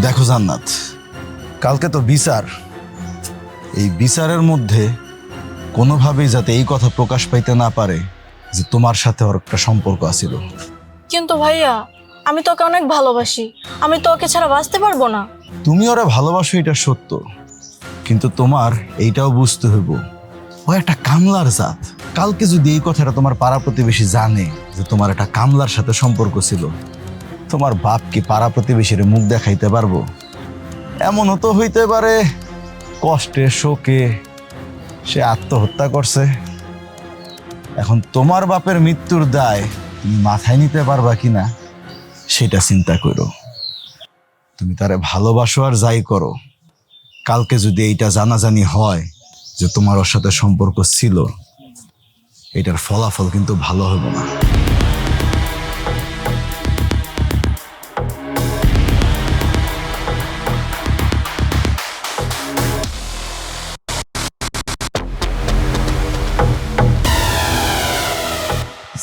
দেখো জান্নাত, কালকে তো বিচার। এই বিচারের মধ্যে কোনোভাবেই যাতে এই কথা প্রকাশ পাইতে না পারে যে তোমার সাথে ওর একটা সম্পর্ক আছিল। কিন্তু ভাইয়া, আমি তোকে অনেক ভালোবাসি। আমি তো ওকে ছাড়া বাঁচতে পারবো না। তুমি ওরা ভালোবাসো, এটা সত্য, কিন্তু তোমার এইটাও বুঝতে হইব ও একটা কামলার জাত। কালকে যদি এই কথাটা তোমার পাড়া প্রতিবেশী জানে যে তোমার একটা কামলার সাথে সম্পর্ক ছিল, তোমার বাপ কি পাড়া প্রতিবেশীর মুখ দেখাইতে পারবো? এমনও তো হইতে পারে কষ্টে শোকে সে আত্মহত্যা করছে। এখন তোমার বাপের মৃত্যুর দায় তুমি মাথায় নিতে পারবা কিনা সেটা চিন্তা করো। তুমি তারে ভালোবাসো আর যাই করো, কালকে যদি এইটা জানাজানি হয় যে তোমার ওর সাথে সম্পর্ক ছিল, এটার ফলাফল কিন্তু ভালো হবে না।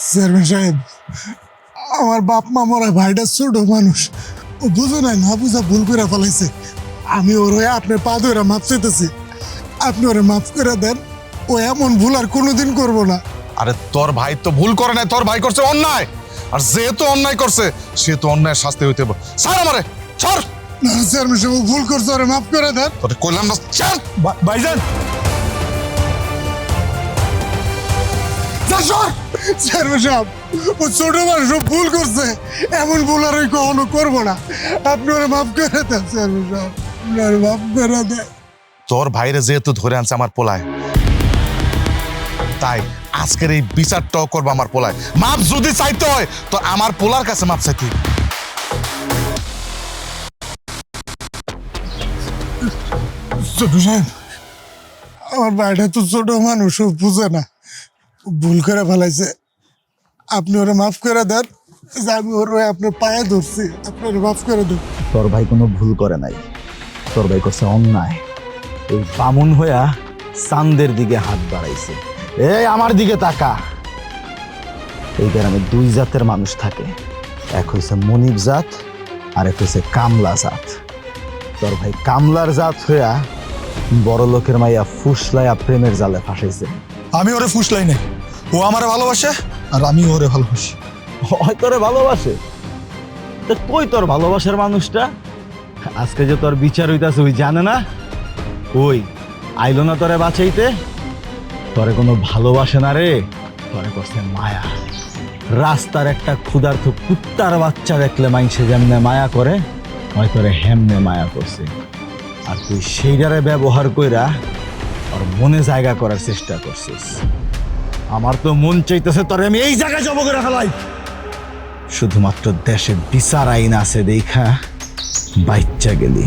চেয়ারম্যান সাহেব, আমার বাপ মা মরা ভাইটা ছোট মানুষ, ও বুঝো না বুঝা ভুল করে ফেলাইছে। আমি ওর হয়ে আপনার পা ধরে মাপ চাইতেছি, আপনি ওরে মাফ করে দেন। ও এমন ভুল আর কোনোদিন করবো না। আরে তোর ভাই তো ভুল করে নাই, তোর ভাই করছে অন্যায়। আর যেহেতু অন্যায় করছে সে তো অন্যায় শাস্তি হইতে হবে। ছাড় আমারে, ছাড়। না চেয়ারম্যান সাহেব, ও ভুল করছে, ওরে মাফ করে দেন। তোরে কইলাম না, ছাড়। ভাইজান চেয়ারম্যান সাহেব, ও ছোট মানুষ, ও ভুল করছে, এমন ভুল আর ওই কখনো করবো না। আপনি ওরে মাফ করে দেন চেয়ারম্যান সাহেব, আপনি ওরে মাফ করে দেন। তোর ভাইরে যেহেতু ধরে আনছে আমার পোলায়, তাই আজকের এই বিচারটাও করবো আমার পোলায়। মাপ যদি চাইতে হয় তো আমার পোলার কাছে মাপ চাইতে হবে। ছোট সাহেব, আমার ভাইটা তো ছোট মানুষ, ও বুঝে না, ও ভুল করে ফেলাইছে। আপনি ওরে মাফ করে দেন। যে আমি ওর হয়ে আপনার পায়ে ধরছি, আপনি ওরে মাফ করে দেন। তোর ভাই কোনো ভুল করে নাই, তোর ভাই করছে অন্যায়। এই বামুন হইয়া চান্দের দিকে হাত বাড়াইছে। এই আমার দিকে তাকা। এই গ্রামে দুই জাতের মানুষ থাকে, এক হইছে মনিব জাত আর এক হইছে কামলা জাত। তোর ভাই কামলার জাত হইয়া বড় লোকের মাইয়া ফুসলাইয়া প্রেমের জালে ফাঁসাইছে। আমি ওরে ফুসলাই নাই, ও আমারে ভালোবাসে আর আমি ওরে ভালোবাসি। হয় তোরে ভালোবাসে, তো কই তোর ভালোবাসার মানুষটা? আজকে যে তোর বিচার হইতাছে ওই জানে না? ওই আইলো না তোরে বাঁচাইতে? তোরে কোনো ভালোবাসে না রে, তোরে করছে মায়া। রাস্তার একটা ক্ষুধার্ত কুত্তার বাচ্চা দেখলে মাইনসে যেমনে মায়া করে, হয় তোরে হেমনে মায়া করছে। আর তুই সেইটারে ব্যবহার কইরা ওর মনে জায়গা করার চেষ্টা করছিস। আমার তো মন চাইতেছে তোরে আমি এই জায়গায় জব করে ফেলাই। শুধুমাত্র দেশে বিচার আইন আছে দেখা বাচ্চা গেলি।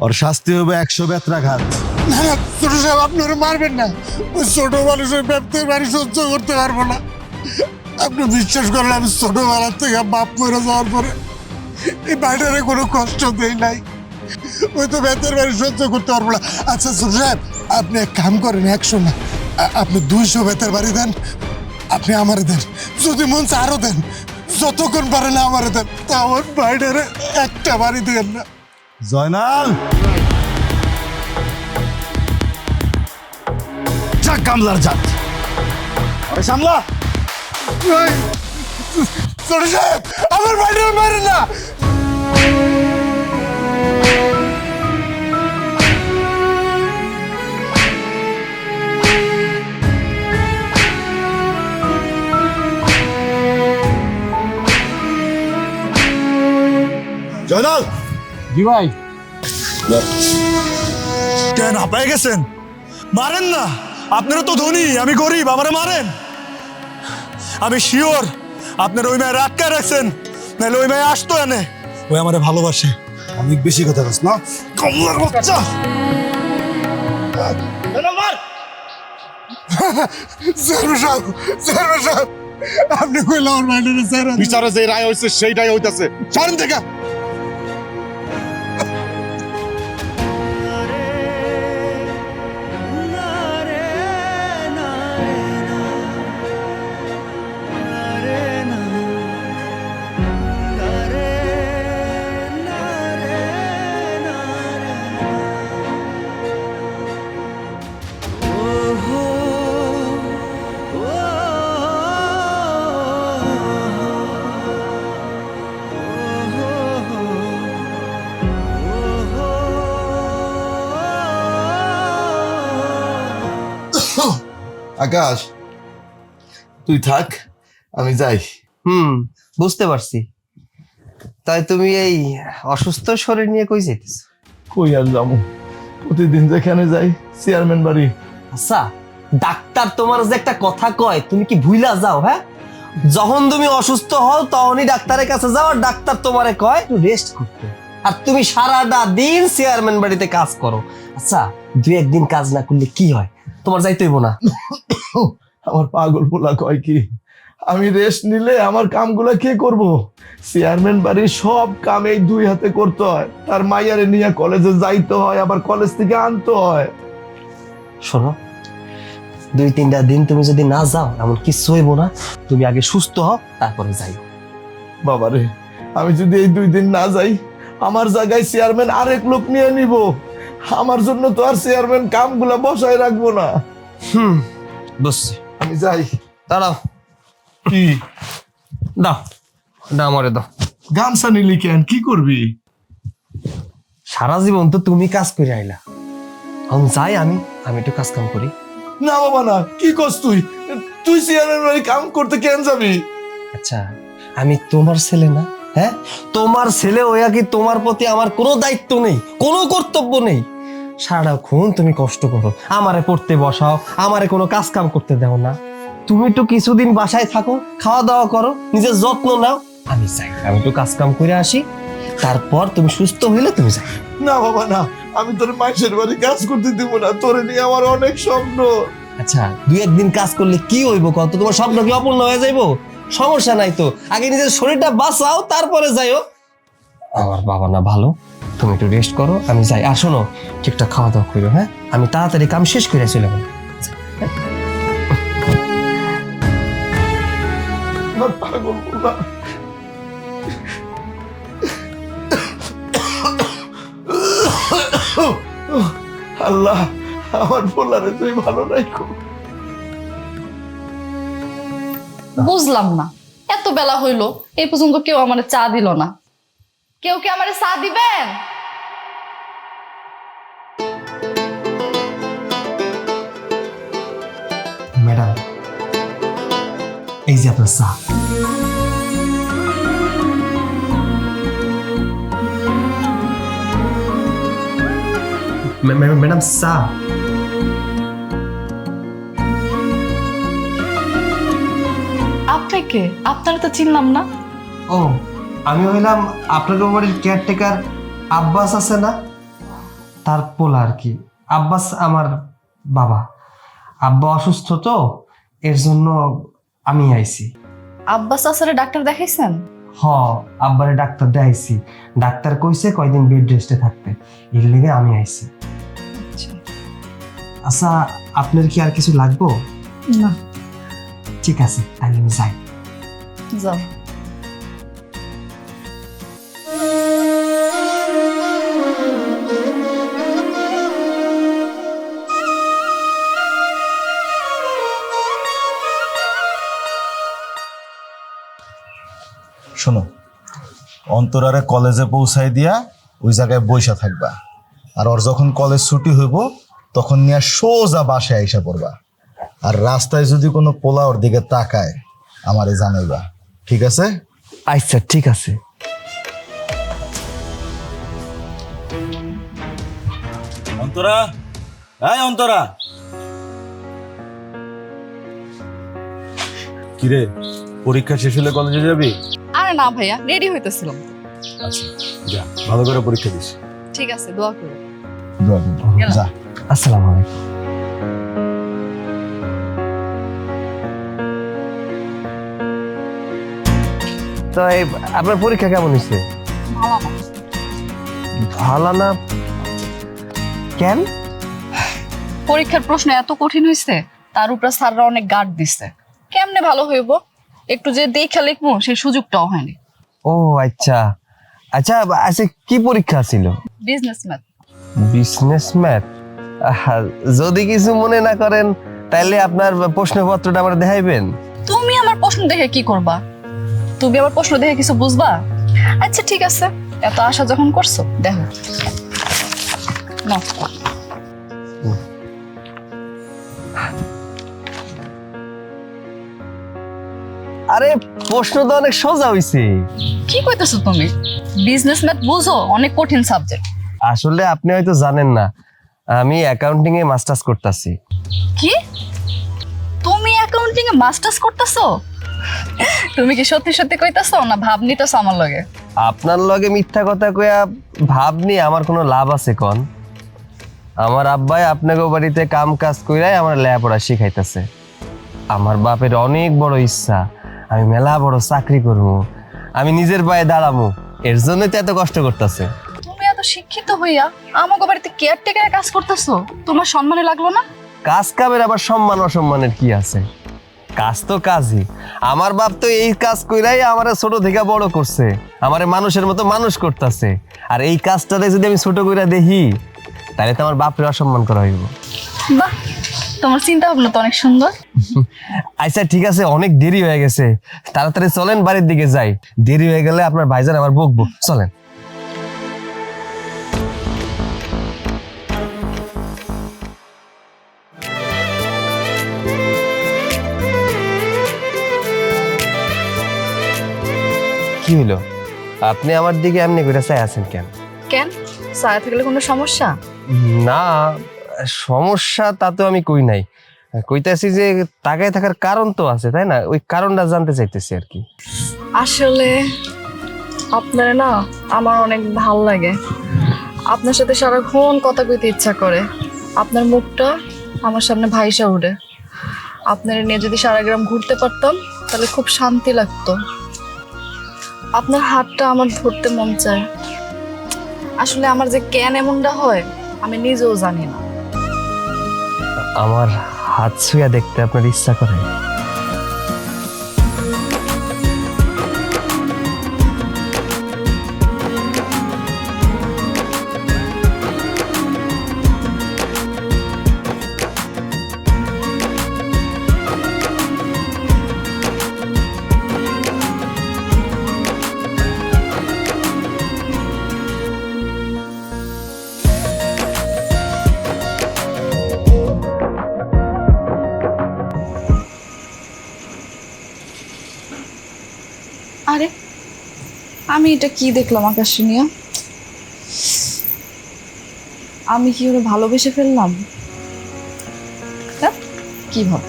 ওর শাস্তি হবে 100 বেত্রাঘাত। না না ছোট সাহেব, আপনি ওরে মারবেন না। ওই ছোট মানুষ ওই ব্যক্তির বাড়ি সহ্য করতে পারবো না। আপনি বিশ্বাস করেন, আমি ছোটবেলার থেকে বাপ মরে যাওয়ার পরে এই বাড়িটারে কোনো কষ্ট দেই নাই। ওই তো বেতের বাড়ি সহ্য করতে পারবো না। আচ্ছা ছোট সাহেব, আপনি এক কাম করেন, 100 না, আপনি 200 বেতের বাড়ি দেন। আপনি আমারে দেন, যদি মন চায় আরো দেন, যতক্ষণ পারেন আমারে দেন। তা আমার বাড়িটারে একটা বাড়ি দেন না। জয়নাল, যা কামলার জাত, আরে সামলা। ওই, ছোট সাহেব, আমার বাড়িটারে মারেন না। জয়নাল। জি ভাই। কেন হাঁপায় গেছেন? মারেন না, আপনারা তো ধনী, আমি গরিব, আমারে মারেন। আমি শিওর আপনারা ওই মেয়ে রাখতে রাখছেন, নাহলে ওই মেয়ে আসতো এনে। ওই আমারে ভালোবাসে। অনেক বেশি কথা বলছ না, কমলার বাচ্চা। চেয়ারম্যান সাহেব, চেয়ারম্যান সাহেব, আপনি কইলে আমার বাড়িটারে ছেড়ে দেন। বিচারে যে রায় হয়েছে সেইটাই হইতাছে। ছাড়েন থেকে। আকাশ, তুই থাক, আমি যাই। বুঝতে পারছি। তাই তুমি এই অসুস্থ শরীর নিয়ে কই যাইতেছ? কই আর যাবো, প্রতিদিন যেখানে যাই চেয়ারম্যান বাড়ি। আচ্ছা, ডাক্তার তোমার যে একটা কথা কয় তুমি কি ভুইলা যাও? হ্যাঁ, যখন তুমি অসুস্থ হও তখনই ডাক্তারের কাছে যাও, আর ডাক্তার তোমারে কয় একটু রেস্ট করতে, আর তুমি সারাটা দিন চেয়ারম্যান বাড়িতে কাজ করো। আচ্ছা, 2-1 দিন কাজ না করলে কি হয়? তোমার যাইতে হইব না? আমার পাগল পোলা কয় কি, আমি রেস্ট নিলে আমার কামগুলা কে করব? চেয়ারম্যান বাড়ির সব কাম এই 2 হাতে করতে হয়, তার মাইয়ারে নিয়ে কলেজে যাইতে হয়, আবার কলেজ থেকে আনতে হয়। শোনো, 2-3টা দিন তুমি যদি না যাও এমন কিছু হইব না। তুমি আগে সুস্থ হও, তারপরে যাই। বাবারে, আমি যদি এই 2 দিন না যাই, আমার জায়গায় চেয়ারম্যান আরেক লোক নিয়ে নিব। আমার জন্য তো আর চেয়ারম্যান কামগুলা বসায় রাখবো না। বুঝছি। আমি যাই। দাঁড়াও। কি? দাও, দাও আমারে দাও। গামছা নিলি কেন? কি করবি? সারা জীবন তো তুমি কাজ করে আইলা, এখন যাই আমি একটু কাজ কাম করি। না বাবা না, কি করছ তুই? তুই চেয়ারম্যান বাড়ি কাম করতে কেন যাবি? আচ্ছা, আমি তোমার ছেলে না? হ্যাঁ, তোমার ছেলে হইয়া কি তোমার প্রতি আমার কোনো দায়িত্ব নেই, কোনো কর্তব্য নেই? সারাক্ষণ তুমি কষ্ট করো, আমারে পড়তে বসাও, আমারে কোনো কাজ কাম করতে দাও না। তুমি একটু কিছুদিন বাসায় থাকো, খাওয়া দাওয়া করো, নিজের যত্ন নাও। আমি চাই আমি একটু কাজ কাম করে আসি, তারপর তুমি সুস্থ হইলে তুমি যাই। না বাবা না, আমি তোর মাইশের বাড়ি কাজ করতে দিব না। তোরে নিয়ে আমার অনেক স্বপ্ন। আচ্ছা, 2-1 দিন কাজ করলে কি হইব কত? তোমার স্বপ্ন কি অপূর্ণ হয়ে যাইবো? সমস্যা নাই তো, আগে নিজের শরীরটা বাঁচাও, তারপরে যাইও। আমার বাবা না ভালো, তুমি একটু রেস্ট করো, আমি যাই। আর শোনো, ঠিকঠাক খাওয়া দাওয়া করো। হ্যাঁ, আমি তাড়াতাড়ি কাম শেষ করে চলে যাবো। আমার পাগল পোলা। আল্লাহ, আমার পোলারে তুই ভালো রাখো। বুঝলাম না, এত বেলা হইলো এই পর্যন্ত কেউ আমার চা দিল না। কেউ কি আমার চা দিবেন? ম্যাডাম, এই যে আপনার চা। ম্যাডাম, চা। আপনি কে? আপনারা তো চিনলাম না। ও, আমি হইলাম আপনাদের বাড়ির কেয়ারটেকার আব্বাস আছে না, তার পোলা আর কি। আব্বাস আমার বাবা। আব্বা অসুস্থ তো, এর জন্য আমি আইছি। আব্বাস আসারে ডাক্তার দেখাইছেন? হ, আব্বারে ডাক্তার দেখাইছি। ডাক্তার কইছে কয়দিন বেড রেস্টে থাকতে, এর লেগে আমি আইছি। আচ্ছা, আপনার কি আর কিছু লাগবো? না। ঠিক আছে, তাহলে আমি যাই। যাও। শোনো, অন্তরারে কলেজে পৌঁছাই দিয়া ওই জায়গায় বইসা থাকবা, আর ওর যখন কলেজ ছুটি হইব তখন নিয়ে সোজা বাসায় আইসা পড়বা। আর রাস্তায় যদি কোনো পোলা ওর দিকে তাকায় আমারে জানাইবা, ঠিক আছে? আচ্ছা, ঠিক আছে। অন্তরা, এই অন্তরা, কিরে পরীক্ষা শেষ হলে কলেজে যাবি? আরে না ভাইয়া, রেডি হইতেছিলাম। আচ্ছা যা, ভালো করে পরীক্ষা দিস। ঠিক আছে, দোয়া করো। যা। আসসালামু আলাইকুম। তো আপনার পরীক্ষা কেমন হয়েছে? ভালো না? কেন? পরীক্ষার প্রশ্ন এত কঠিন হয়েছে, তার উপরে স্যাররা অনেক গার্ড দিচ্ছে। কেমনে ভালো হইব? একটু যে দেখে লিখবো সেই সুযোগটাও হয়নি। ও আচ্ছা আচ্ছা আচ্ছা, কি পরীক্ষা ছিল? Business math. Business math? যদি কিছু মনে না করেন তাহলে আপনার প্রশ্নপত্রটা আমার দেখাইবেন। তুমি আমার প্রশ্ন দেখে কি করবা? তুমি আমার প্রশ্ন দেখে কিছু বুঝবা? আচ্ছা ঠিক আছে, এত আশা যখন করছো দেখো। নাও। আরে প্রশ্ন তো অনেক সোজা হইছে। কি কইতেছো তুমি? বিজনেস ম্যাথ বুঝো, অনেক কঠিন সাবজেক্ট। আসলে আপনি হয়তো জানেন না, আমি অ্যাকাউন্টিং এ মাস্টার্স করতেছি। কি? তুমি অ্যাকাউন্টিং এ মাস্টার্স করতেছো? তুমি কি সত্যি সত্যি কইতাছো না ভাব নিতেছো আমার লগে? আপনার লগে মিথ্যা কথা কইয়া ভাবনি আমার কোনো লাভ আছে কোন? আমার আব্বাই আপনাকে বাড়িতে কাম কাজ কইরাই আমার লেখাপড়া শিখাইতেছে। আমার বাপের অনেক বড় ইচ্ছা আমি মেলা বড় চাকরি করবো, আমি নিজের পায়ে দাঁড়াবো, এর জন্যই তো এত কষ্ট করতেছে। তুমি এত শিক্ষিত হইয়া আমাকে বাড়িতে কেয়ারটেকারে কাজ করতেছো, তোমার সম্মানে লাগলো না? কাজ কামের আবার সম্মান অসম্মানের কি আছে? কাজ তো কাজই। আমার বাপ তো এই কাজ কইরাই আমারে ছোট থেকে বড় করছে, আমারে মানুষের মতো মানুষ করতেছে। আর এই কাজটারে যদি আমি ছোট কইরা দেখি তাহলে তো আমার বাপরে অসম্মান করা হইব। বাহ, তোমার চিন্তা ভাবনা তো অনেক সুন্দর। আচ্ছা ঠিক আছে, অনেক দেরি হয়ে গেছে, তাড়াতাড়ি চলেন বাড়ির দিকে যাই। দেরি হয়ে গেলে আপনার ভাইজান আমার বকবো। চলেন। কি হলো, আপনি আমার দিকে এমনি করে চাই আছেন কেন? কেন, ছায়া থাকলে কোনো সমস্যা? না, সমস্যা তা তো আমি কই নাই, কইতাছি যে তাকায় থাকার কারণ তো আছে, তাই না? ওই কারণটা জানতে চাইতেছি আর কি। আসলে আপনার না আমার অনেক ভাল লাগে, আপনার সাথে সারাক্ষণ কথা কইতে ইচ্ছা করে। আপনার মুখটা আমার সামনে ভাইসা উঠে। আপনার নিয়ে যদি সারা গ্রাম ঘুরতে পারতাম তাহলে খুব শান্তি লাগতো। আপনার হাতটা আমার ধরতে মন চায়। আসলে আমার যে কেন এমনটা হয় আমি নিজেও জানি না। আমার হাত ছুঁয়া দেখতে আপনার ইচ্ছা করে? আরে আমি এটা কি দেখলাম আকাশে নিয়ে? আমি কি ওরা ভালোবেসে ফেললাম? কি ভাব?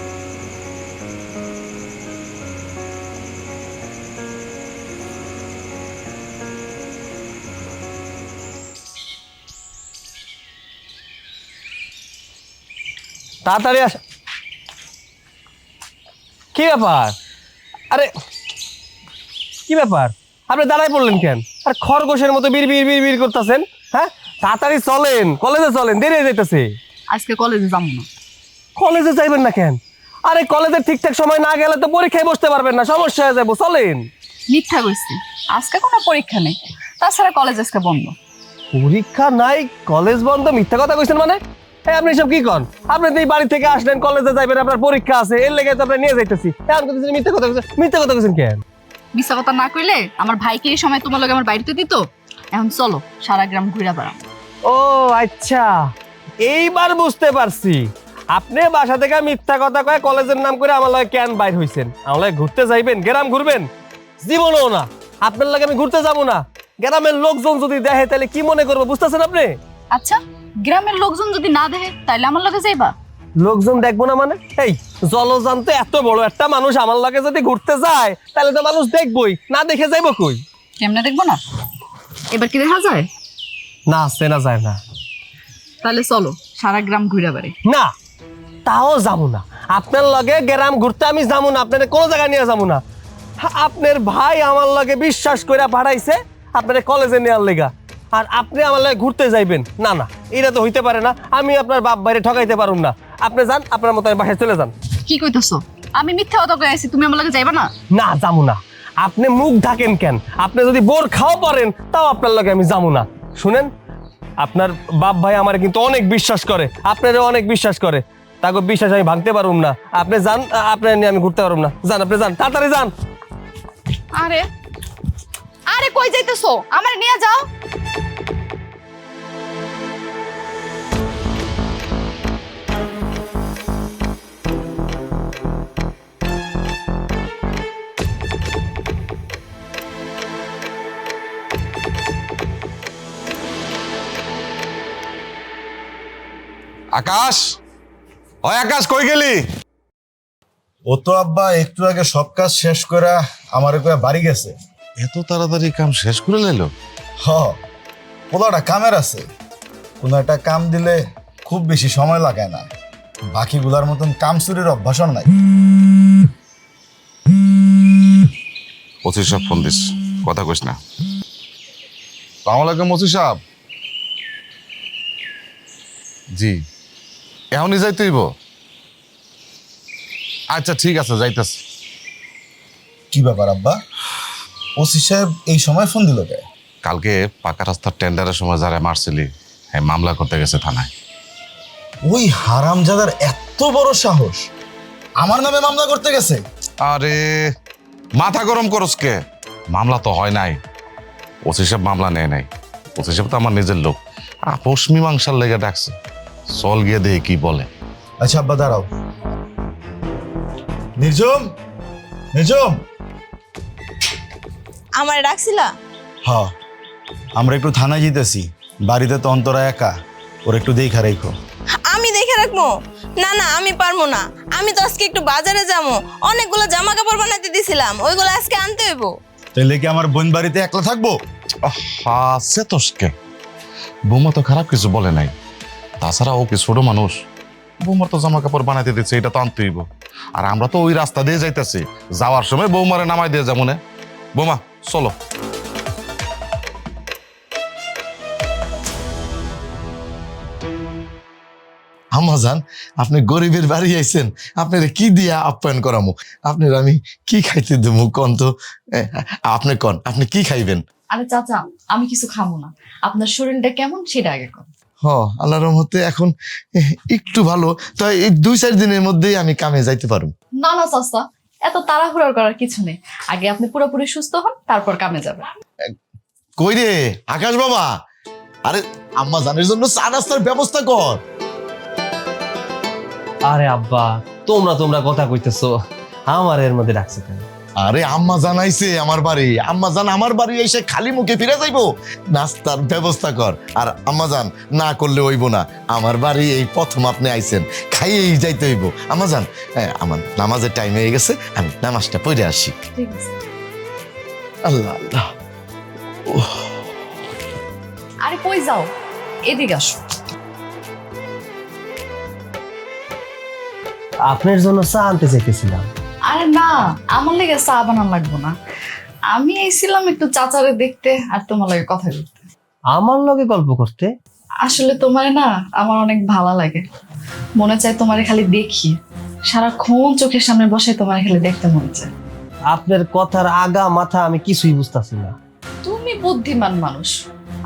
তাড়াতাড়ি আস। কি ব্যাপার? আরে কি ব্যাপার, আপনি দাঁড়ায় পড়লেন কেন? আর খরগোশের মতো বিড় বিড় বিড় বিড় করতেছেন। হ্যাঁ, তাড়াতাড়ি চলেন, কলেজে চলেন, দেরি হয়ে যাইতেছে। আজকে কলেজে যাবো না। কলেজে যাইবেন না কেন? আরে কলেজের ঠিকঠাক সময় না গেলে তো পরীক্ষায় বসতে পারবেন না, সমস্যা হয়ে যাবো। চলেন। মিথ্যা কইছি, আজকে কোনো পরীক্ষা নেই, তাছাড়া কলেজ আজকে বন্ধ। পরীক্ষা নাই, কলেজ বন্ধ? মিথ্যা কথা কইছেন মানে? এই আপনি সব কি কন? আপনি তো এই বাড়ি থেকে আসলেন, কলেজে যাইবেন, আপনার পরীক্ষা আছে, এর লেগে তো আপনি নিয়ে যাইতেছি। এখন কিন্তু মিথ্যা কথা কইছেন। মিথ্যা কথা কইছেন কেন? মিথ্যা কথা না কইলে আমার ভাইকে এই সময় তোমার লগে আমার বাড়িতে দিত। এখন চলো সারা গ্রাম ঘুরে বেড়াম। ও আচ্ছা, এইবার বুঝতে পারছি। আপনি বাসা থেকে মিথ্যা কথা কয়ে কলেজের নাম করে আমার লগে কেন বাইর হইছেন? আমার লগে ঘুরতে যাইবেন, গ্রাম ঘুরবেন? জীবনও না। আপনার লগে আমি ঘুরতে যাবো না। গ্রামের লোকজন যদি দেখে তাহলে কি মনে করবো, বুঝতেছেন আপনি? আচ্ছা, গ্রামের লোকজন যদি না দেখে তাইলে আমার লগে যাইবা? লোকজন দেখবো না মানে? এই জলযান তো এত বড় একটা মানুষ আমার লগে যদি ঘুরতে যায় তাহলে তো মানুষ দেখবই, না দেখে যাইবো কই? কেমনে দেখবো না? এবার কি দেখা যায়? না, চেনা যায় না। তাহলে চলো সারা গ্রাম ঘুরে বেড়াই। না, তাও যাবো না। আপনার লগে গ্রাম ঘুরতে আমি যাবো না, আপনার কোনো জায়গায় নিয়ে যাবো না। আপনার ভাই আমার লগে বিশ্বাস করে পাঠাইছে আপনার কলেজে নেওয়ার লেগা, আর আপনি আমার লগে ঘুরতে যাইবেন? না না, এটা তো হইতে পারে না। আমি আপনার বাপ বাইরে ঠকাইতে পারুম না। আপনি যান, আপনার মতো বাসায় চলে যান। কি কইতেছো? আমি মিথ্যা কথা কই আছি, তুমি আমার লগে যাইবা না? না, যাবো না। আপনি মুখ ঢাকেন কেন? আপনি যদি বোর খাও পারেন তাও আপনার লগে আমি যাবো না। শুনেন, আপনার বাপ ভাই আমার কিন্তু অনেক বিশ্বাস করে, আপনারও অনেক বিশ্বাস করে। তাকে বিশ্বাস আমি ভাঙতে পারুম না। আপনি যান, আপনার নিয়ে আমি ঘুরতে পারুম না। যান, আপনি যান, তাড়াতাড়ি যান। আরে আরে কই যাইতেছো? আমার নিয়ে যাও। আকাশ, ওই আকাশ কই গেলি? ও তো আব্বা একটু আগে সব কাজ শেষ করে আমার বাড়ি গেছে। এত তাড়াতাড়ি কাম শেষ করে নিলো? হ, পোলাটা কামের আছে। কোনো একটা কাম দিলে খুব বেশি সময় লাগে না। বাকিগুলার মতন কাম চুরির অভ্যাসও নাই। ওসি সাহেব ফোন দিস, কথা কইস না। সালাম আলাইকুম ওসি সাহেব। জি, এখনই যাইতে হইব? আচ্ছা ঠিক আছে, যাইতেছি। কি ব্যাপার আব্বা, ওসি সাহেব এই সময় ফোন দিল কে? কালকে পাকা রাস্তার টেন্ডারের সময় যারা মারছিলি, হ্যাঁ মামলা করতে গেছে থানায়। ওই হারামজাদার এত বড় সাহস আমার নামে মামলা করতে গেছে? আরে মাথা গরম করস কে? মামলা তো হয় নাই, ওসি সাহেব মামলা নেয় নাই। ওসি সাহেব তো আমার নিজের লোক, আপোষ মীমাংসার লেগে ডাকছে। চল গিয়ে দেখি কি বলে। আচ্ছা আব্বা দাঁড়াও। নির্জম, নির্জম। আমার ডাকছিলা? হ্যাঁ, আমরা একটু থানায় যেতেছি। বাড়িতে তো অন্তরা একা, ওর একটু দেখা রেখো। আমি দেখে রাখবো? না না, আমি পারবো না। আমি তো আজকে একটু বাজারে যাবো, অনেকগুলো জামা কাপড় বানাইতে দিছিলাম, ওইগুলো আজকে আনতে হইব। তাইলে কি আমার বোন বাড়িতে একলা থাকবো? সে তোষকে বৌমা তো খারাপ কিছু বলে নাই। তাছাড়া ও কি ছোট মানুষ? বৌমার তো জামা কাপড় বানাইতে দিচ্ছে, এটা তো আনতে হইব। আর আমরা তো ওই রাস্তা দিয়ে যাইতেছি, যাওয়ার সময় বৌমারে নামাই দিয়ে যাবো না। বৌমা চলো। আমাজান, আপনি গরিবের বাড়ি আইছেন, আপনার কি দিয়া আপ্যায়ন করামু? আপনার আমি কি খাইতে দেবো কন তো? আপনি কন, আপনি কি খাইবেন? আরে চাচা, আমি কিছু খাবো না। আপনার শরীরটা কেমন সেটা আগে কর। হ, আল্লাহর রহমতে এখন একটু ভালো। তাই এই 2-4 দিনের মধ্যেই আমি কামে যাইতে পারবো। না না চাচা, এত তাড়াহুড়া করার কিছু নেই। আগে আপনি পুরোপুরি সুস্থ হন, তারপর কামে যাবেন। কই রে আকাশ বাবা, আরে আম্মা জানের জন্য চা নাস্তার ব্যবস্থা কর। আরে আব্বা, তোমরা কথা কইতেছো, আমার এর মধ্যে ডাকছে কেন? আরে আম্মা জানাইছে আমার বাড়ি, আম্মা জান আমার বাড়ি এসে খালি মুখে ফিরে যাইবো, নাস্তার ব্যবস্থা কর। আর আম্মা জান না করলে হইব না, আমার বাড়ি এই প্রথম আপনি আইছেন, খাইয়েই যাইতে হইব। আম্মা জান, আমার নামাজের টাইম হয়ে গেছে, আমি নামাজটা পড়ে আসি। ঠিক আছে। আল্লাহ আল্লাহ। আরে কই যাও, এদিকে আসো। আপনার জন্য চা আনতে চাইতেছিলাম। আরে না, আমার লেগে চা বানানো লাগবো না। আমি এসেছিলাম একটু চাচারে দেখতে আর তোমার লাগে কথা বলতে। আমার লগে গল্প করতে? আসলে তোমার না আমার অনেক ভালো লাগে। মনে চায় তোমারে খালি দেখি, সারাক্ষণ চোখের সামনে বসে তোমারে খালি দেখতে মনে চায়। আপনার কথার আগা মাথা আমি কিছুই বুঝতাছি না। তুমি বুদ্ধিমান মানুষ,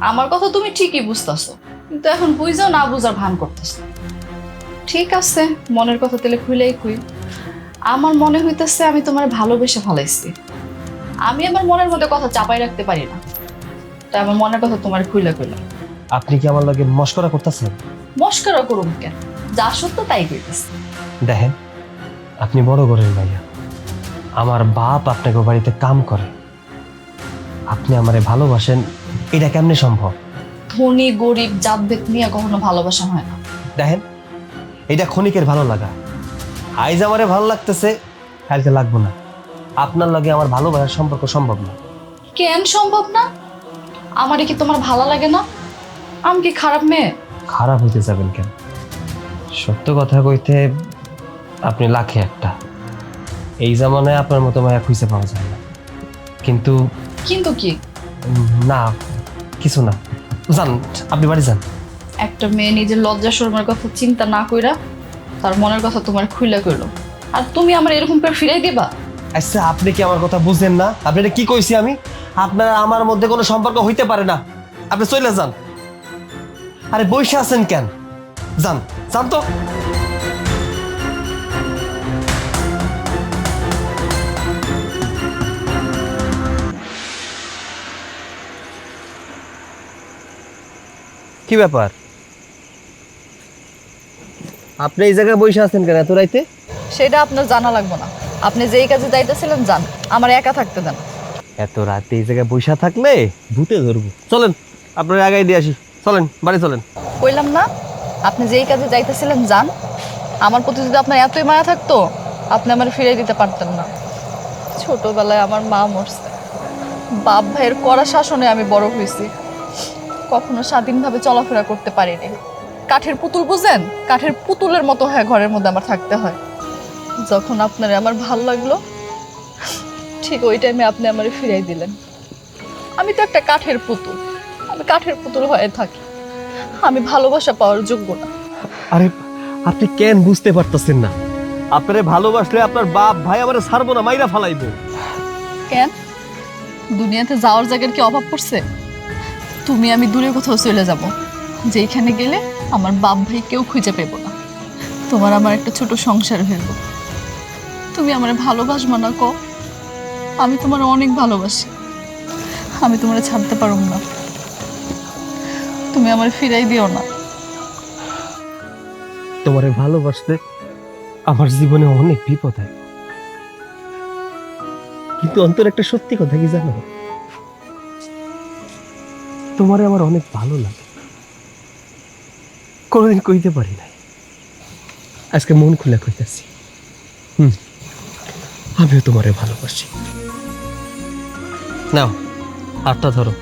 আমার কথা তুমি ঠিকই বুঝতেছো, কিন্তু এখন বুঝাও না বুঝার ভান করতেছো। ঠিক আছে, মনের কথা তাহলে খুলেই কই। আমার মনে হইতেছে আমি তোমার ভালোবেসে ফেলাইছি। আমি আমার মনের মধ্যে কথা চাপাই রাখতে পারি না, তাই আমার মনের কথা তোমার খুলে কইলাম। আপনি কি আমার লগে মস্করা করতেছেন? মস্করা করুম কেন, যা সত্য তাই কইতেছি। দেখেন, আপনি বড় ঘরের ভাইয়া, আমার বাপ আপনাকে বাড়িতে কাম করে, আপনি আমারে ভালোবাসেন, এটা কেমনে সম্ভব? ধনী গরিব জাতভেদ নিয়ে কখনো ভালোবাসা হয় না। দেখেন, এটা ক্ষণিকের ভালো লাগা। আইজ আমারে ভালো লাগতেছে, কালকে লাগবো না। আপনার লগে আমার ভালোবাসার সম্পর্ক সম্ভব না। কেন সম্ভব না? আমারে কি তোমার ভালো লাগে না? আমি কি খারাপ মেয়ে? খারাপ হইতে যাবেন কেন? সত্য কথা কইতে আপনি লাখে একটা। এই জামানায় আপনার মতো মায়া খুঁজে পাওয়া যায় না। কিন্তু কিন্তু কি? না, কিছু না। যান, আপনি বাড়ি যান। একটা মেয়ে নিজের লজ্জা শরমের কথা চিন্তা না কইরা তার মনের কথা তোমার খুইলা কইলো, আর তুমি আমার এরকম করে ফিরাই দিবা? আচ্ছা, আপনি কি আমার কথা বুঝেন না? আপনি এটা কি কইছি আমি? আপনার আমার মধ্যে কোনো সম্পর্ক হইতে পারে না। আপনি চলে যান। আরে বসে আছেন কেন? যান, যান তো। কি ব্যাপার, আপনি এই জায়গায় বসে আছেন কেন এত রাইতে? সেটা আপনার জানা লাগবে না। আপনি যেই কাজে যাইতেছিলেন যান, আমার একা থাকতে দেন। এত রাতে এই জায়গায় বসে থাকলে ভূতে ধরবো। চলেন, আপনার আগাই দিয়ে আসি। চলেন, বাড়ি চলেন। কইলাম না আপনি যেই কাজে যাইতেছিলেন যান। আমার প্রতি যদি আপনার এতই মায়া থাকতো আপনি আমার ফিরিয়ে দিতে পারতেন না। ছোটবেলায় আমার মা মরছে, বাপ ভাইয়ের কড়া শাসনে আমি বড় হয়েছি, কখনো স্বাধীনভাবে চলাফেরা করতে পারিনি। কাঠের পুতুল বুঝেন, কাঠের পুতুলের মতো হয় ঘরের মধ্যে আমার থাকতে হয়। যখন আপনারে আমার ভালো লাগলো ঠিক ওই টাইমে আপনি আমারে ফিরাই দিলেন। আমি তো একটা কাঠের পুতুল, আমি কাঠের পুতুল হয়ে থাকি, আমি ভালোবাসা পাওয়ার যোগ্য না। আরে আপনি কেন বুঝতে পারতেছেন না? আপনারে ভালোবাসলে আপনার বাপ ভাই আমারে ছাড়বো না, মাইরা ফালাইবো। কেন দুনিয়াতে যাওয়ার জায়গার কি অভাব পড়ছে? তুমি আমি দূরে কোথাও চলে যাব, যেখানে গেলে আমার বাপ ভাই কেউ খুঁজে পেব না। তোমার আমার একটা ছোট সংসার হইব। তুমি আমার ভালোবাসবা না কো? আমি তোমার অনেক ভালোবাসি, আমি তোমার ছাড়তে পারব না। তুমি আমার ফিরাই দিও না। তোমারে ভালোবাসতে আমার জীবনে অনেক বিপদ হয়, কিন্তু অন্তর একটা সত্যি কথা কি জানো? তোমারে আমার অনেক ভালো লাগে, কোনোদিন কইতে পারি নাই, আজকে মন খুলে কইতাছি। আমিও তোমারে ভালোবাসি। নাও হাতটা ধরো,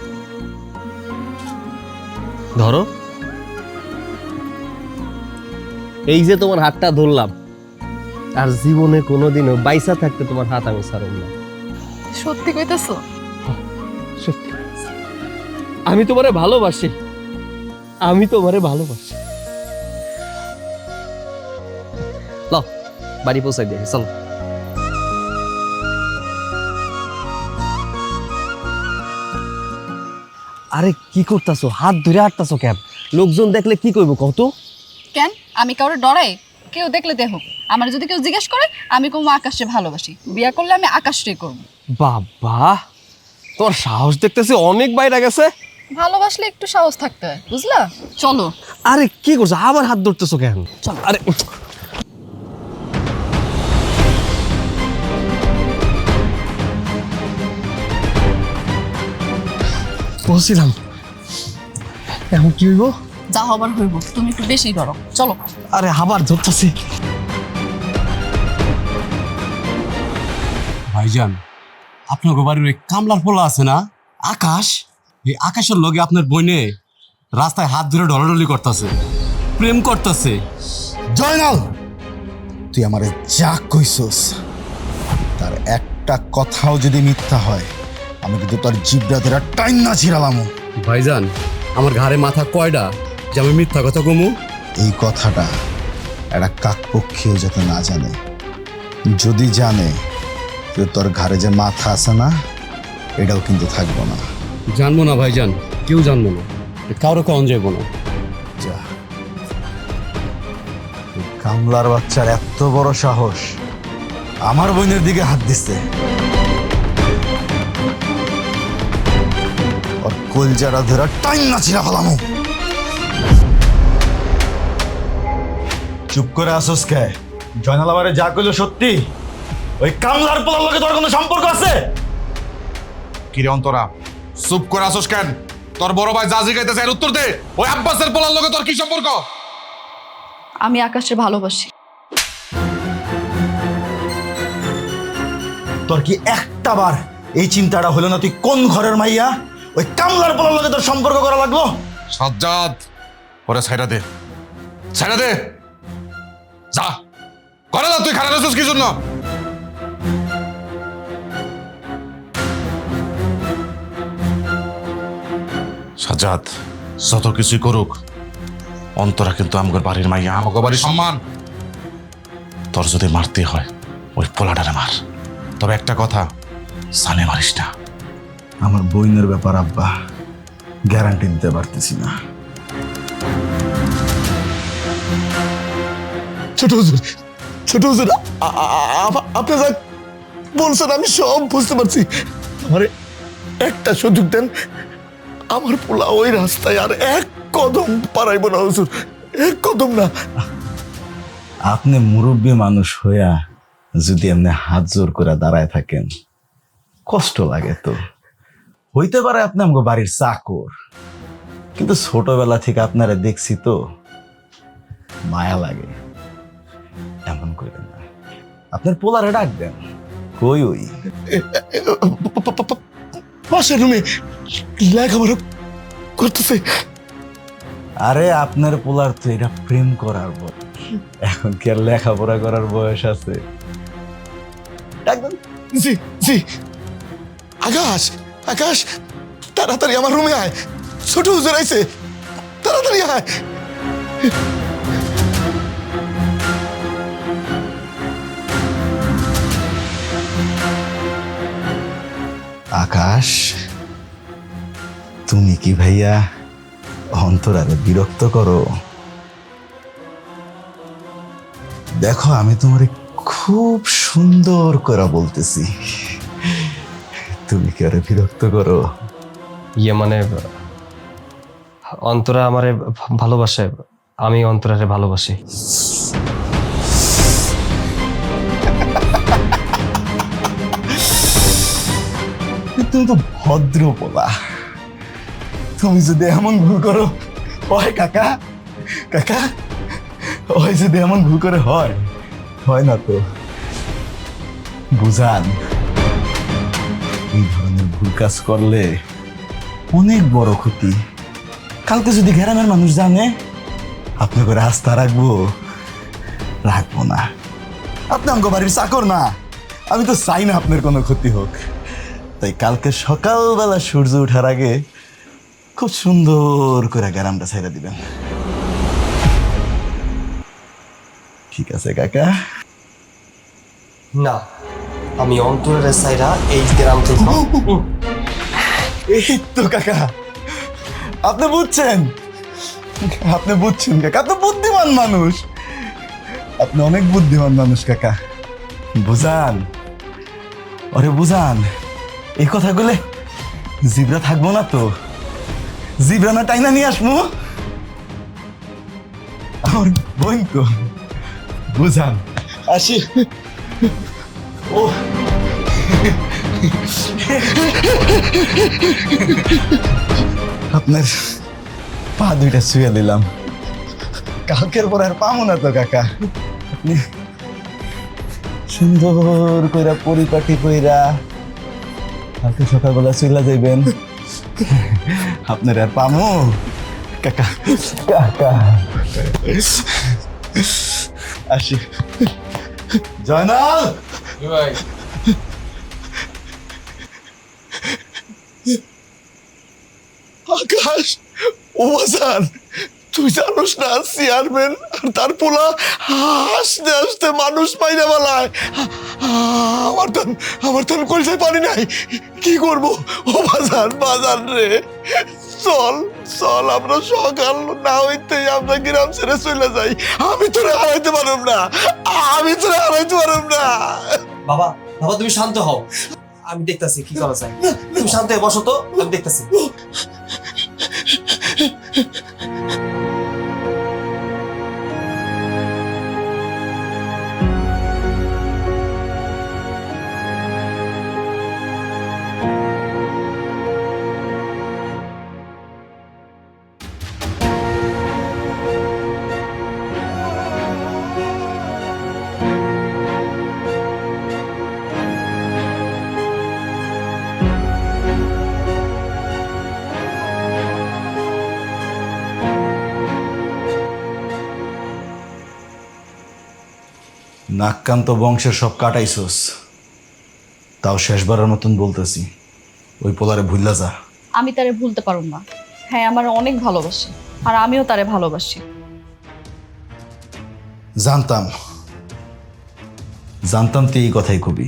ধরো। এই যে তোমার হাতটা ধরলাম, আর জীবনে কোনোদিনও বাইসা থাকতে তোমার হাত আমি ছাড়ব না। সত্যি কইতেছো? সত্যি, আমি তোমারে ভালোবাসি, আমি তোমারে ভালোবাসি। লও বাড়ি পৌঁছাই দিয়ে চলো। আরে কি করতেছো? হাত ধরে হাঁটতেছো কেন? লোকজন দেখলে কি কইব কত? কেন আমি কাউরে ডরাই? কেউ দেখলে দেখুক, আমার যদি কেউ জিজ্ঞেস করে আমি কমু আকাশে ভালোবাসি, বিয়া করলে আমি আকাশটাই করবো। বাবা তোর সাহস দেখতেছি অনেক বাইরে গেছে। ভালোবাসলে একটু সাহস থাকতে হয়, বুঝলা? চলো। আরে কি করছো? আবার হাত ধরতেছো কেন? চলো। আরে বলছিলাম এখন কি হইব? যা হবার হইব, তুমি একটু বেশি ডরো। চলো। আরে আবার ধরতেছি। ভাইজান, আপনার বাড়ির ওই কামলার পোলা আছে না আকাশ, এই আকাশের লগে আপনার বইনে রাস্তায় হাত ধরে ডলাডলি করতেছে, প্রেম করতেছে। জয়নাল, তুই আমারে যা কইছস তার একটা কথাও যদি মিথ্যা হয় আমি কিন্তু তোর জিব্রা ধরে টাইম না ছিড়ালাম। ভাইজান, আমার ঘাড়ে মাথা কয়টা যে আমি মিথ্যা কথা কমু? এই কথাটা একটা কাকপক্ষীও যাতে না জানে। যদি জানে যে তোর ঘাড়ে যে মাথা আছে না, এটাও কিন্তু থাকবো না। জানবো না ভাইজান, কেউ জানবো না, কারো কন যাবো না। যা। এই কামলার বাচ্চার এত বড় সাহস, আমার বোনের দিকে হাত দিচ্ছে। ওর কলজারা ধরে টাইম না ছিড়া ফেলামো। চুপ করে আসোস কে? জয়নাল আমারে যা কইলো সত্যি? ওই কামলার পোলার লগে তোর কোনো সম্পর্ক আছে? কিরে অন্তরা, চুপ করে আসোস কেন? তোর বড় ভাই যা জিগাইতেছে এর উত্তর দে। ওই আব্বাসের পোলার লগে তোর কি সম্পর্ক? আমি আকাশে ভালোবাসি। তোর কি একটা বার এই চিন্তাটা হলো না তুই কোন ঘরের মাইয়া? ওই কামলার পোলার লগে তোর সম্পর্ক করা লাগলো? সাজ্জাদ, ওরে ছাইড়া দে, ছাইড়া দে, যা করে যা। তুই খারাপ আছিস কি জন্য? সাজ্জাদ, যত কিছুই করুক অন্তরা কিন্তু আমগর বাড়ির মাইয়া, আমগর বাড়ির সম্মান। তোর যদি মারতে হয় ওই পোলাটারে মার, তবে একটা কথা, সানে মারিস না। আমার বইনের ব্যাপার আব্বা, গ্যারান্টি দিতে পারতেছি না। ছোট হুজুর, ছোট হুজুর, আপনি যা বলছেন আমি সব বুঝতে পারছি। আমারে একটা সুযোগ দেন, আমার পোলা ওই রাস্তায় আর এক কদম পারাইব না হুজুর, এক কদম না। আপনি মুরব্বী মানুষ হইয়া যদি এমনি হাত জোর করে দাঁড়ায় থাকেন কষ্ট লাগে তো। হইতে পারে আপনি আমাকে বাড়ির চাকর, কিন্তু ছোটবেলা থেকে আপনারা দেখছি তো মায়া লাগে, এমন করেন না। আপনার পোলারে ডাক দেন। কই ওই? পাশের রুমে লেখাপড়া করতেছে। আরে আপনার পোলার তো এটা প্রেম করার বয়স, এখন কি আর লেখাপড়া করার বয়স আছে? ডাক দেন। জি জি। আকাশ, আকাশ, তাড়াতাড়ি আমার রুমে আয়, ছোট হুজুর আইছে, তাড়াতাড়ি আয়। আকাশ, তুমি কি ভাইয়া অন্তরারে বিরক্ত করো? দেখো, আমি তোমারে খুব সুন্দর করে বলতেছি, তুমি কি আরে বিরক্ত করো? ইয়ে মানে অন্তরা আমারে ভালোবাসে, আমি অন্তরারে ভালোবাসি। তুমি তো ভদ্র বলা, তুমি যদি এমন ভুল করো হয় কাকা, কাকা ওই যদি এমন ভুল করে হয় না তো বুঝান, এই ধরনের ভুল কাজ করলে অনেক বড় ক্ষতি। কালকে যদি গ্রামের মানুষ জানে, আপনি করে আস্থা রাখবো না। আপনি আমাকে বাড়ির চাকর না, আমি তো চাই না আপনার কোনো ক্ষতি হোক। তাই কালকে সকালবেলা সূর্য ওঠার আগে খুব সুন্দর করে গ্রামটা ছেড়ে দিবেন। ঠিক আছে কাকা? না, আমি অন্তরের সাইরা এই গ্রাম থেকে এই তো কাকা, আপনি বুঝছেন কাকা, আপনি বুদ্ধিমান মানুষ, আপনি অনেক বুদ্ধিমান মানুষ কাকা। বুঝান, ওরে বুঝান, এই কথাগুলো জিবরা থাকবো না তো, জিবরা না টাইনা নিয়ে আসবো আমার বোন তো। বুঝান, আসি। ও আপনার পা দুইটা শুয়ে দিলাম, কালকের পর আর পাবো না তো কাকা। আপনি সুন্দর কইরা পরিপাটি কইরা কালকে সকালবেলা চলে যাইবেন, আপনার আর পামো কাকা। কাকা আসি। জয়নাল, আকাশ, ও বাজান, তুই জানোস না চেয়ারম্যান আর তার পোলা হাসতে হাসতে মানুষ পাইনা বেলায় আমার তো কলসায় পানি নাই, কি করব? ও বাজান, বাজান রে, চল চল, আমরা সকাল না হইতেই আমরা গ্রাম ছেড়ে চলে যাই। আমি তোরে হারাইতে পারব না, আমি তোরে হারাইতে পারব না। বাবা, বাবা তুমি শান্ত হও, আমি দেখতাছি কি করা যায়। তুমি শান্ত হয়ে বসো তো, আমি দেখতাছি। নাক্কান্ত বংশের সব কাটাইছস, তাও শেষবারের মতন বলতেছি, ওই পোলারে ভুল্লা যা। আমি তারে ভুলতে পারব না। হ্যাঁ, আমার অনেক ভালোবাসে, আর আমিও তারে ভালোবাসি। জানতাম তুই এই কথাই কবি।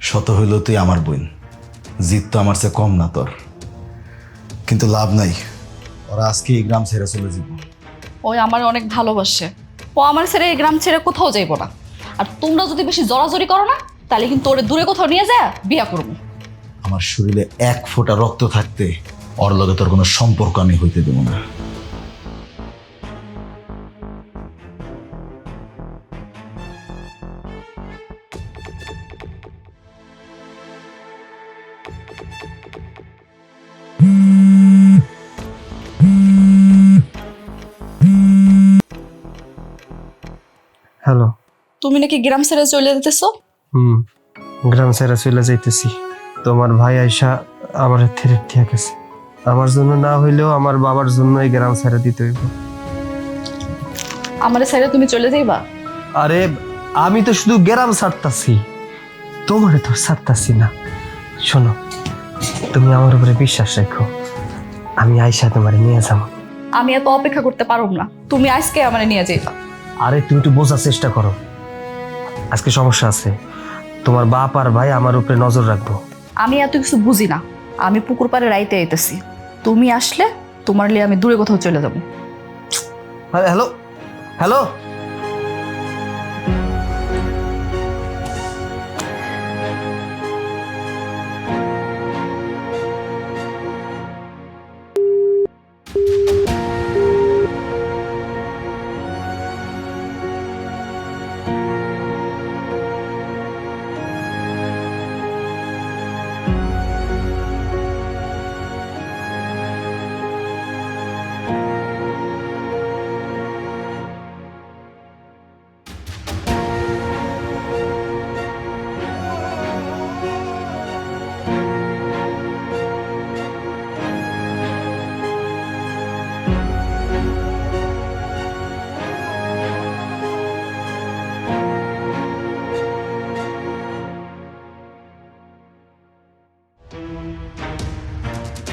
শত হইল তুই আমার বোন, জিত তো আমার চেয়ে কম না তোর, কিন্তু লাভ নাই, ওরা আজকে এই গ্রাম ছেড়ে চলে যাব। ওই আমার অনেক ভালোবাসে, ও আমার ছেড়ে এই গ্রাম ছেড়ে কোথাও যাইব না। আর তোমরা যদি বেশি জড়াজড়ি করো না, তাহলে কিন্তু ওরে দূরে কোথাও নিয়ে যায় বিয়া করবো। আমার শরীরে এক ফোঁটা রক্ত থাকতে ওর লগে তোর কোনো সম্পর্ক আমি হইতে দেব না। তুমি নাকি গ্রাম ছেড়ে চলে যেতেছো? গ্রাম ছেড়ে চলে যাইতেছি। তোমার ভাই আইসা আমার থেরে ঠিক আছে। আমার জন্য না হইলেও আমার বাবার জন্য এই গ্রাম ছেড়ে দিতে হইব। আমার ছেড়ে তুমি চলে যাইবা? আরে আমি তো শুধু গ্রাম ছাড়তাছি, তোমারে তো ছাড়তাছি না। শোনো, তুমি আমার উপরে বিশ্বাস রাখো, আমি আইসা তোমারে নিয়ে যাবো। আমি এত অপেক্ষা করতে পারব না, তুমি আজকে আমার নিয়ে যাইবা। আরে তুমি একটু বোঝার চেষ্টা করো, আজকে সমস্যা আছে। তোমার বাপ আর ভাই আমার উপরে নজর রাখবো। আমি এত কিছু বুঝি না, আমি পুকুর পাড়ে রাইতে আইতেছি। তুমি আসলে তোমার লিয়ে আমি দূরে কোথাও চলে যাবো। হ্যালো হ্যালো,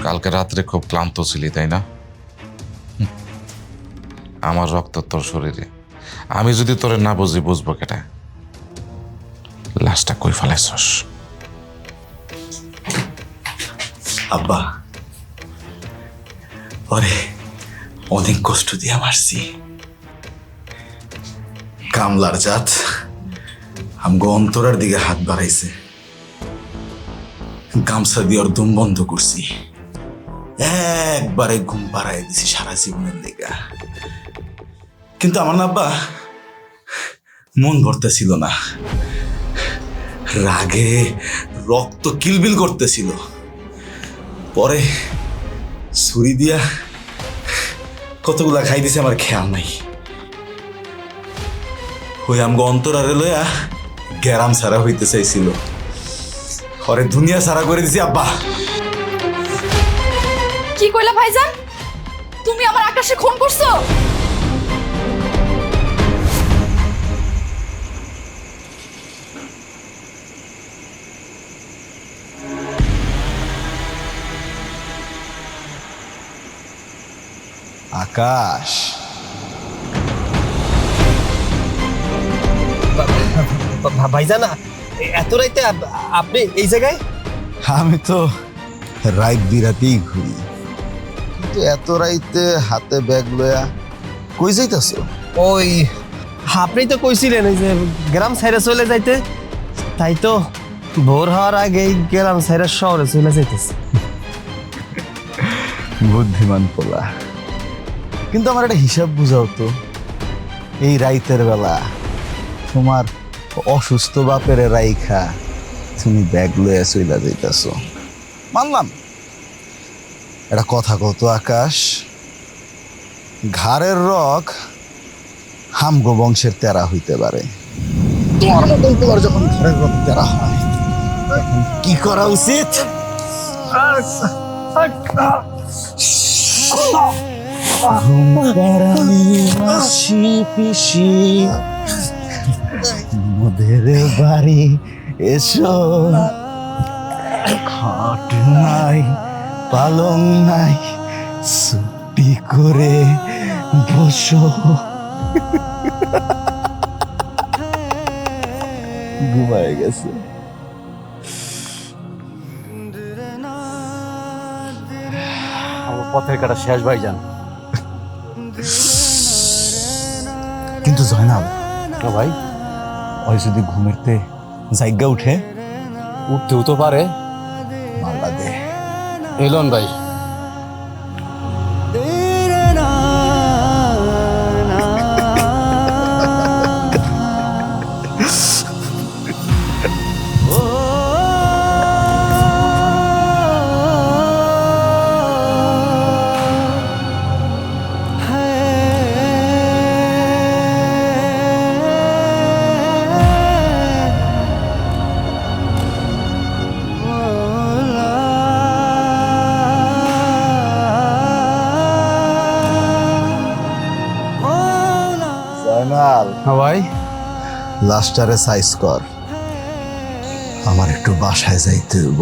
কালকে রাত্রে খুব ক্লান্ত ছিলি তাই না? আমার রক্ত তোর শরীরে, আমি যদি তোরে না বুঝি বুঝবো কেটা? লাশটা কই ফেলাইছস? আব্বা, পরে অনেক কষ্ট দিয়ে মারছি। কামলার জাত আমগো অন্তরের দিকে হাত বাড়াইছে, গামছা দিয়ে ওর দম বন্ধ করছি, একবারে ঘুম পাড়াই দিছি সারা জীবনের লেগা। কিন্তু আমার না আব্বা মন ভরতেছিল না, রাগে রক্ত কিলবিল করতেছিল। পরে ছুরি দিয়া কতগুলা খাই দিছে আমার খেয়াল নাই। ওই আমগো অন্তরারে লইয়া গ্যারাম সারা হইতে চাইছিল, ঘরে দুনিয়া সারা করে দিছি আব্বা। কি কইলা ভাইজান? তুমি আমার আকাশে খুন করছো? আকাশ, ভাইজান এত রাইতে আপনি এই জায়গায়? আমি তো রাত বিরাতেই ঘুরি, কিন্তু এত রাইতে হাতে ব্যাগ লয়া কই যাইতাছো? ওই আপনি তো কইছিলেন এই যে গ্রাম সাইডে চলে যাইতে, তাই তো ভোর হওয়ার আগেই গ্রাম সাইডে শহরে চলে যাইতেছে। বুদ্ধিমান পোলা, কিন্তু আমার একটা হিসাব বুঝাও তো, এই রাইতের বেলা তোমার অসুস্থ বাপের রাইখা তুমি ব্যাগ লইয়া চইলা যাইতাছো। মানলাম, এটা কথা কত আকাশ, ঘাড়ের রক হামগো বংশের তেরা হইতে পারে, তোমার মতন তোমার যখন ঘাড়ের রক তেরা হয় তখন কি করা উচিত? পিসি মোদের বাড়ি এসো, খাট নাই পালং নাই, ছুটি করে বসো। ঘুমায় গেছে। আমার পথের কাটা শেষ ভাইজান। কিন্তু জয়নাল ভাই, ওই যদি ঘুমেরতে জায়গা উঠে, উঠতেও তো পারে। মাল্লা দে এলন ভাই। হ্যাঁ ভাই। লাস্টারে সাইজ কর, আমার একটু বাসায় যাইতে হইব।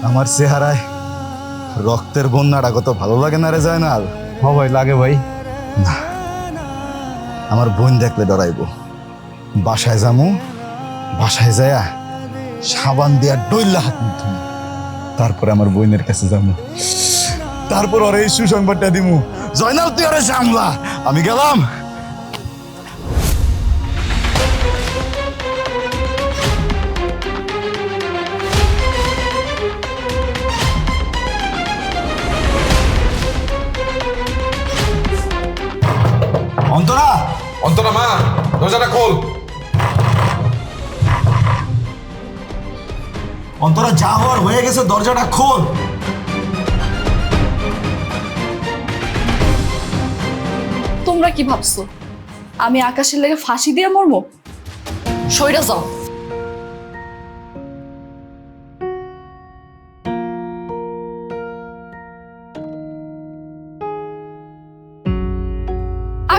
আমার চেহারায় রক্তের বন্যাটা কত ভালো লাগে না রে জয়নাল? হ্যাঁ ভাই, লাগে ভাই। না, আমার বোন দেখলে ডরাইব। বাসায় যামু, বাসায় যায়া সাবান দিয়া ডইলা হাত মুখ, তারপরে আমার বোনের কাছে যামু, তারপর ওর এই সুসংবাদটা দিমু, জয়নাল তুই ওরে সামলা, আমি গেলাম। অন্তরা, অন্তরা মা, দরজাটা খোল। অন্তরা, যা হওয়ার হয়ে গেছে, দরজাটা খোল। তোমরা কি ভাবছো আমি আকাশের লেগে ফাঁসি দিয়ে মরবো? সইরা যাও।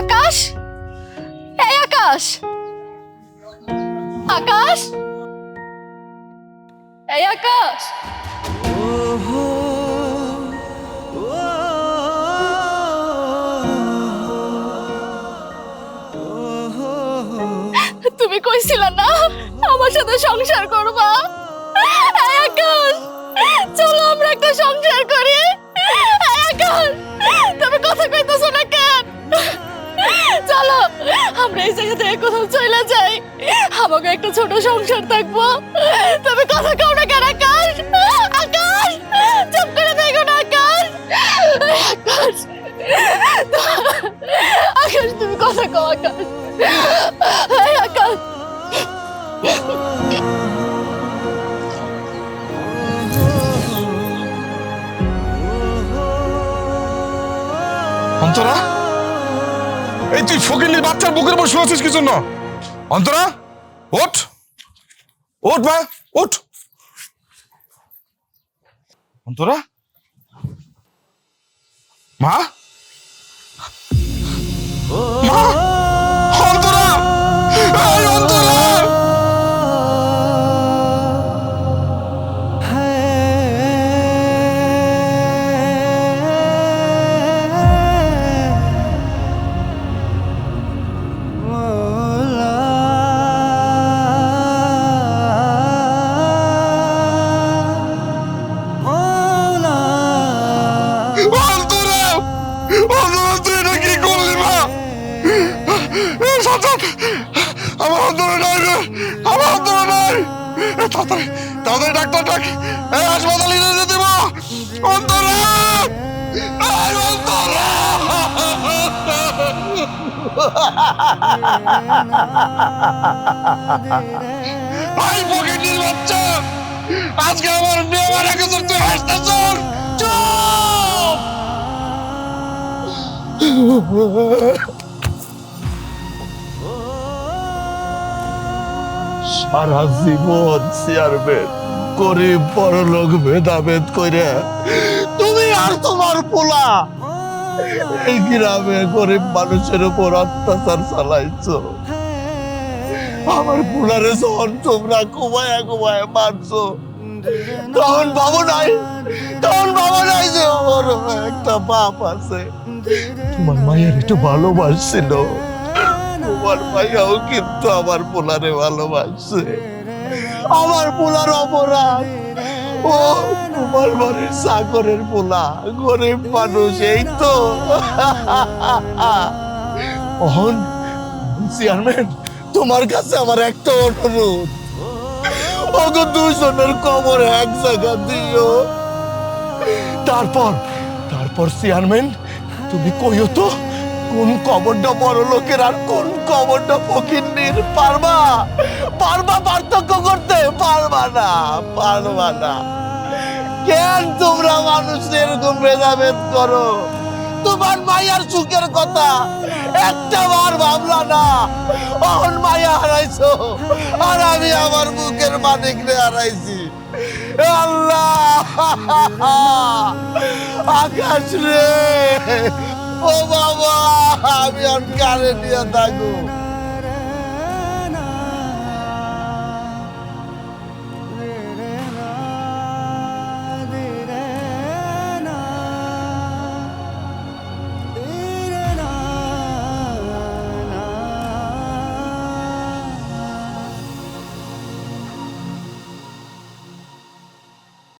আকাশ, এই আকাশ, আকাশ, এই আকাশ। তুমি কইছিলা না আমার সাথে সংসার করবা? এই আকাশ, চলো আমরা একটা সংসার করি। এই আকাশ, তুমি কথা কইতেছো না কেন? চলো আমরা এই জায়গা থেকে কোথাও চলে যাই, আমাকে একটা ছোট সংসার থাকবো। তুমি কথা কও না কেন আকাশ? আকাশ, চুপ করে দেখো না আকাশ। আকাশ, আকাশ, তুমি কথা কও আকাশ। এই আকাশ, অন্তরা, এই তুই ফকিন্নির বাচ্চার বুকের উপর শুয়ে আছিস কি জন্য? অন্তরা, ওঠ, ওঠ মা, ওঠ। অন্তরা, মা, মা, অন্তরা, এই অন্তরা। আমার অন্তরে নাই রে, আমার অন্তরে নাই। তাড়াতাড়ি তাড়াতাড়ি ডাক্তার ডাক, এই হাসপাতালে নিয়ে যেতে দেব। অন্তরে, এই অন্তরে। ভাই ফকিন্নির বাচ্চা, আজকে আমার মেয়ে মারা গেছে, তুই হাসতেছ? সারা জীবন চেয়ারম্যান গরিব বড় লোক ভেদাভেদ করে তুমি আর তোমার পোলা এই গ্রামে গরিব মানুষের উপর অত্যাচার চালাইছো। আমার পোলারে যখন তোমরা ঘুমায় ঘুমায় মারছো, তখন ভাবো নাই যে ওর একটা বাপ আছে। তোমার মায়ের একটু ভালোবাসছিল, তোমার মাইয়াও কিন্তু আমার পোলারে ভালোবাসছে। আমার পোলার অপরাধ, ও তোমার বাড়ির চাকরের পোলা, গরিব মানুষ, এই তো। চেয়ারম্যান, তোমার কাছে আমার একটা অনুরোধ, ওগো দুইজনের কবর এক জায়গা দিও। তারপর চেয়ারম্যান, তুমি কইও তো কোন কবরটা বড় লোকের আর কোন কবরটা ফকিন্নির? পারবা পার্থক্য করতে? পারবা না। কেন তোমরা মানুষ এরকম ভেদাভেদ করো? তোমার মায়ার সুখের কথা একটা বার ভাবলা না? অহন মায়া হারাইছো, আর আমি আমার বুকের মানিক রে হারাইছি। আল্লাহ, আকাশ রে, ও বাবা, আমি আর কারে নিয়ে থাকবো।